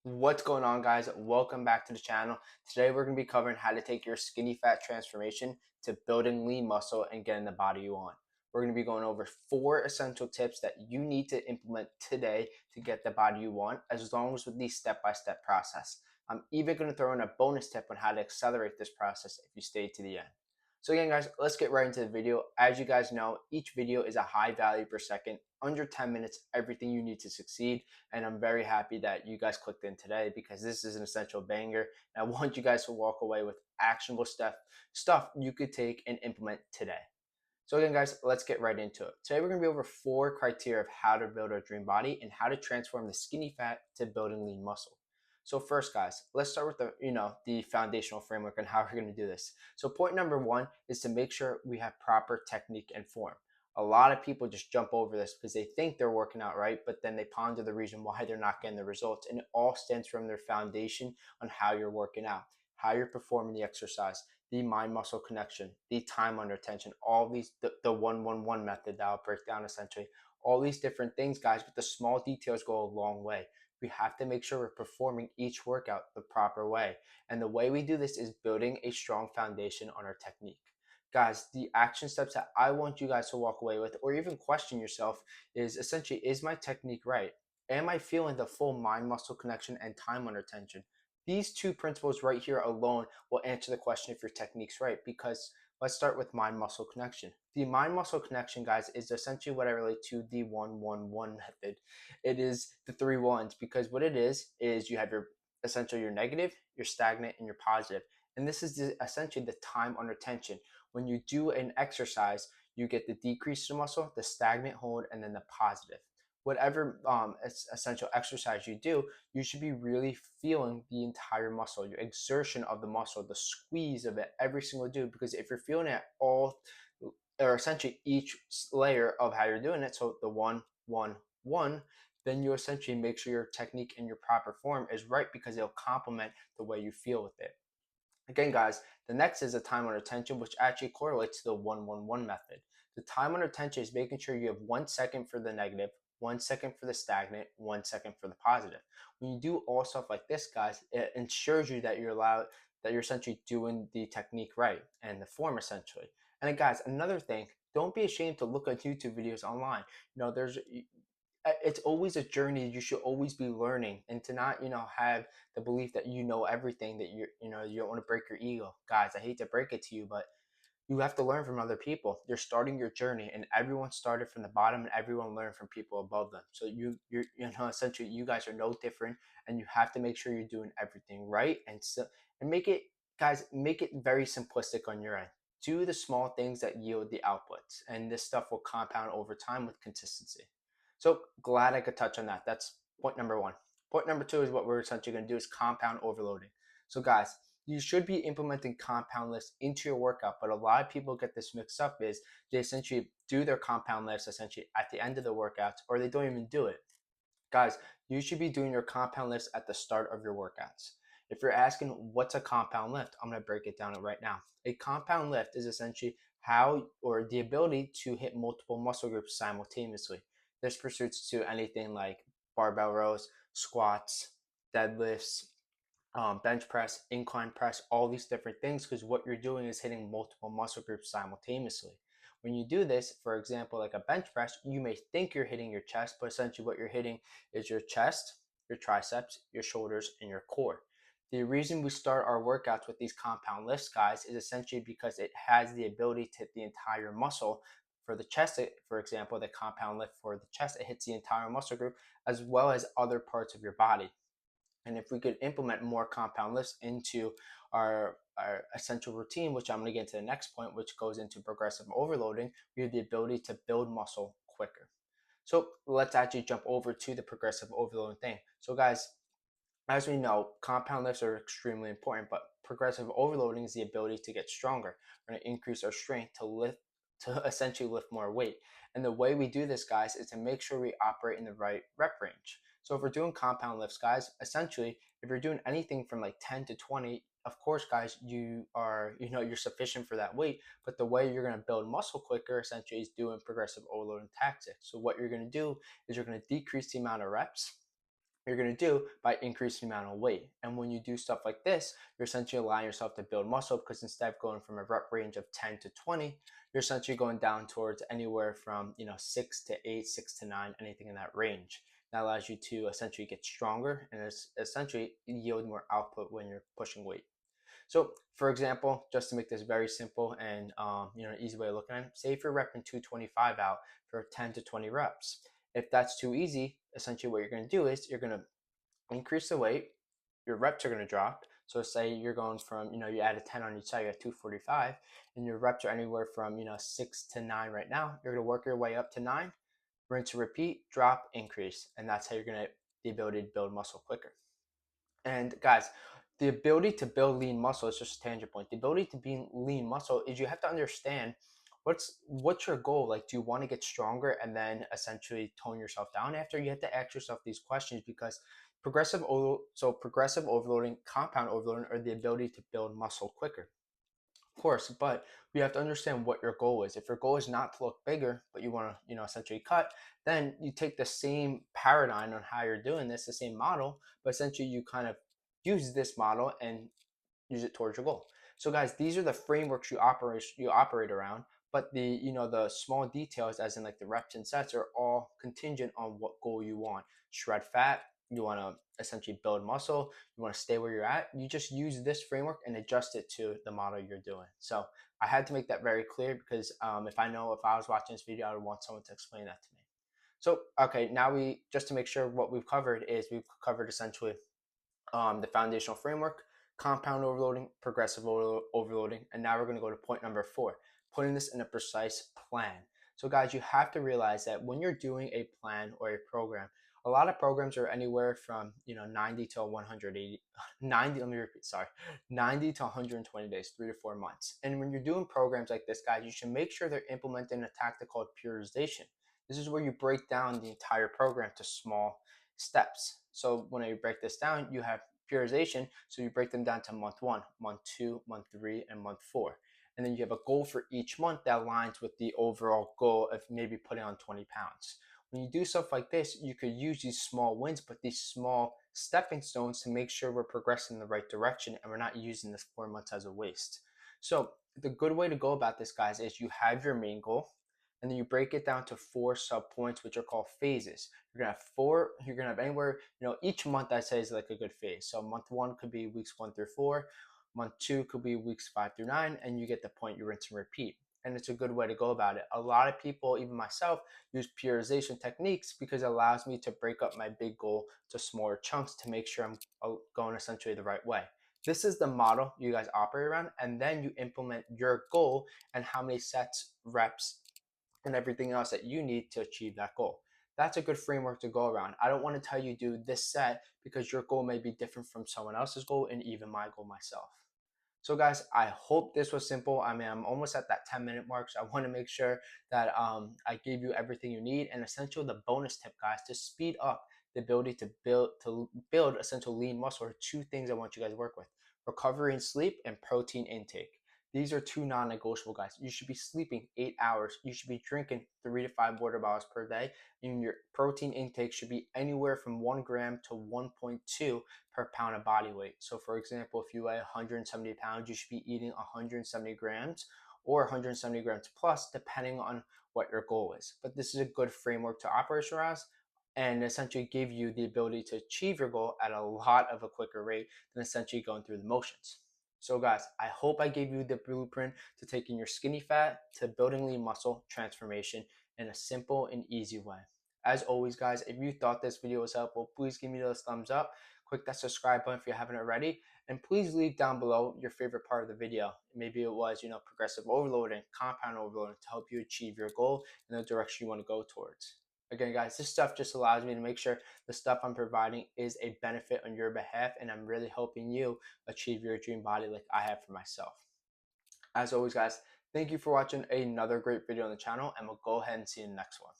What's going on, guys? Welcome back to the channel. Today we're going to be covering how to take your skinny fat transformation to building lean muscle and getting the body you want. We're going to be going over 4 essential tips that you need to implement today to get the body you want, as long as with the step-by-step process. I'm even going to throw in a bonus tip on how to accelerate this process if you stay to the end. So again, guys, let's get right into the video. As you guys know, each video is a high value per second, under 10 minutes, everything you need to succeed. And I'm very happy that you guys clicked in today because this is an essential banger. And I want you guys to walk away with actionable stuff you could take and implement today. So again, guys, let's get right into it. Today we're going to be over 4 criteria of how to build our dream body and how to transform the skinny fat to building lean muscle. So first, guys, let's start with the foundational framework and how we're going to do this. So point number 1 is to make sure we have proper technique and form. A lot of people just jump over this because they think they're working out right, but then they ponder the reason why they're not getting the results. And it all stems from their foundation on how you're working out, how you're performing the exercise, the mind muscle connection, the time under tension, all these, the 1-1-1 method that I'll break down essentially, all these different things, guys, but the small details go a long way. We have to make sure we're performing each workout the proper way. And the way we do this is building a strong foundation on our technique. Guys, the action steps that I want you guys to walk away with, or even question yourself, is essentially, is my technique right? Am I feeling the full mind muscle connection and time under tension? These 2 principles right here alone will answer the question if your technique's right, because let's start with mind muscle connection. The mind muscle connection, guys, is essentially what I relate to the 1-1-1 method. It is the 3 1s, because what it is you have your essentially your negative, your stagnant, and your positive. And this is essentially the time under tension. When you do an exercise, you get the decrease in muscle, the stagnant hold, and then the positive. Whatever essential exercise you do, you should be really feeling the entire muscle, your exertion of the muscle, the squeeze of it every single do. Because if you're feeling it all, or essentially each layer of how you're doing it, so the 1-1-1, then you essentially make sure your technique and your proper form is right, because it'll complement the way you feel with it. Again, guys, the next is the time under tension, which actually correlates to the 1-1-1 method. The time under tension is making sure you have 1 second for the negative, 1 second for the stagnant, 1 second for the positive. When you do all stuff like this, guys, it ensures you that you're essentially doing the technique right and the form essentially. And then, guys, another thing, don't be ashamed to look at YouTube videos online. There's it's always a journey. You should always be learning, and to not have the belief that you know everything, that you don't want to break your ego. Guys, I hate to break it to you, but you have to learn from other people. You're starting your journey, and everyone started from the bottom, and everyone learned from people above them. So essentially, you guys are no different, and you have to make sure you're doing everything right, and make it, guys, make it very simplistic on your end. Do the small things that yield the outputs, and this stuff will compound over time with consistency. So glad I could touch on that. That's point number 1. Point number 2 is what we're essentially going to do is compound overloading. So guys, you should be implementing compound lifts into your workout, but a lot of people get this mixed up, is they essentially do their compound lifts essentially at the end of the workouts, or they don't even do it. Guys, you should be doing your compound lifts at the start of your workouts. If you're asking what's a compound lift, I'm going to break it down right now. A compound lift is essentially how, or the ability to hit multiple muscle groups simultaneously. This pursuits to anything like barbell rows, squats, deadlifts, bench press, incline press, all these different things, because what you're doing is hitting multiple muscle groups simultaneously. When you do this, for example, like a bench press, you may think you're hitting your chest, but essentially what you're hitting is your chest, your triceps, your shoulders, and your core. The reason we start our workouts with these compound lifts, guys, is essentially because it has the ability to hit the entire muscle. For the chest, for example, the compound lift for the chest, it hits the entire muscle group as well as other parts of your body. And if we could implement more compound lifts into our essential routine, which I'm going to get into the next point, which goes into progressive overloading, we have the ability to build muscle quicker. So let's actually jump over to the progressive overloading thing. So guys, as we know, compound lifts are extremely important, but progressive overloading is the ability to get stronger. We're going to increase our strength to essentially lift more weight. And the way we do this, guys, is to make sure we operate in the right rep range. So if we're doing compound lifts, guys, essentially, if you're doing anything from like 10 to 20, of course, guys, you're sufficient for that weight, but the way you're going to build muscle quicker essentially is doing progressive overloading tactics. So what you're going to do is you're going to decrease the amount of reps, you're going to do by increasing the amount of weight. And when you do stuff like this, you're essentially allowing yourself to build muscle, because instead of going from a rep range of 10 to 20, you're essentially going down towards anywhere from 6 to 8, 6 to 9, anything in that range. That allows you to essentially get stronger and essentially yield more output when you're pushing weight. So, for example, just to make this very simple and an easy way of looking at it, say if you're repping 225 out for 10 to 20 reps. If that's too easy, essentially what you're going to do is you're going to increase the weight, your reps are going to drop. So say you're going from, you add a 10 on each side, you have 245, and your reps are anywhere from, 6 to 9 right now. You're going to work your way up to 9, rinse and repeat, drop, increase. And that's how you're going to the ability to build muscle quicker. And guys, the ability to build lean muscle is just a tangent point. The ability to be lean muscle is you have to understand what's your goal. Like, do you want to get stronger and then essentially tone yourself down after? You have to ask yourself these questions, because progressive overloading, compound overloading are the ability to build muscle quicker. Of course, but we have to understand what your goal is. If your goal is not to look bigger, but you want to, essentially cut, then you take the same paradigm on how you're doing this, the same model, but essentially you kind of use this model and use it towards your goal. So guys, these are the frameworks you operate around, but the small details, as in like the reps and sets, are all contingent on what goal you want. Shred fat, you want to essentially build muscle, you want to stay where you're at. You just use this framework and adjust it to the model you're doing. So I had to make that very clear, because if I was watching this video, I would want someone to explain that to me. So okay, now just to make sure, what we've covered is we've covered essentially the foundational framework, compound overloading, progressive overloading, and now we're going to go to point number 4, putting this in a precise plan. So guys, you have to realize that when you're doing a plan or a program, a lot of programs are anywhere from 90 to 180, 90, let me repeat, sorry, 90 to 120 days, 3 to 4 months. And when you're doing programs like this, guys, you should make sure they're implementing a tactic called periodization. This is where you break down the entire program to small steps. So when you break this down, you have periodization. So you break them down to month 1, month 2, month 3, and month 4. And then you have a goal for each month that aligns with the overall goal of maybe putting on 20 pounds. When you do stuff like this, you could use these small wins, but these small stepping stones, to make sure we're progressing in the right direction and we're not using this 4 months as a waste. So the good way to go about this, guys, is you have your main goal, and then you break it down to 4 sub points, which are called phases. You're gonna have anywhere, each month I say is like a good phase. So month 1 could be weeks 1 through 4, month 2 could be weeks 5 through 9, and you get the point, you rinse and repeat. And it's a good way to go about it. A lot of people, even myself, use periodization techniques because it allows me to break up my big goal to smaller chunks to make sure I'm going essentially the right way. This is the model you guys operate around, and then you implement your goal and how many sets, reps, and everything else that you need to achieve that goal. That's a good framework to go around. I don't want to tell you do this set, because your goal may be different from someone else's goal and even my goal myself. So guys, I hope this was simple. I mean, I'm almost at that 10-minute mark, so I want to make sure that I gave you everything you need. And essentially, the bonus tip, guys, to speed up the ability to build essential lean muscle, are 2 things I want you guys to work with: recovery and sleep, and protein intake. These are 2 non-negotiable, guys. You should be sleeping 8 hours. You should be drinking 3 to 5 water bottles per day, and your protein intake should be anywhere from 1 gram to 1.2 per pound of body weight. So for example, if you weigh 170 pounds, you should be eating 170 grams or 170 grams plus, depending on what your goal is. But this is a good framework to operationalize and essentially give you the ability to achieve your goal at a lot of a quicker rate than essentially going through the motions. So guys, I hope I gave you the blueprint to taking your skinny fat to building lean muscle transformation in a simple and easy way. As always, guys, if you thought this video was helpful, please give me those thumbs up. Click that subscribe button if you haven't already. And please leave down below your favorite part of the video. Maybe it was, progressive overloading, compound overloading, to help you achieve your goal in the direction you want to go towards. Again, guys, this stuff just allows me to make sure the stuff I'm providing is a benefit on your behalf, and I'm really helping you achieve your dream body like I have for myself. As always, guys, thank you for watching another great video on the channel, and we'll go ahead and see you in the next one.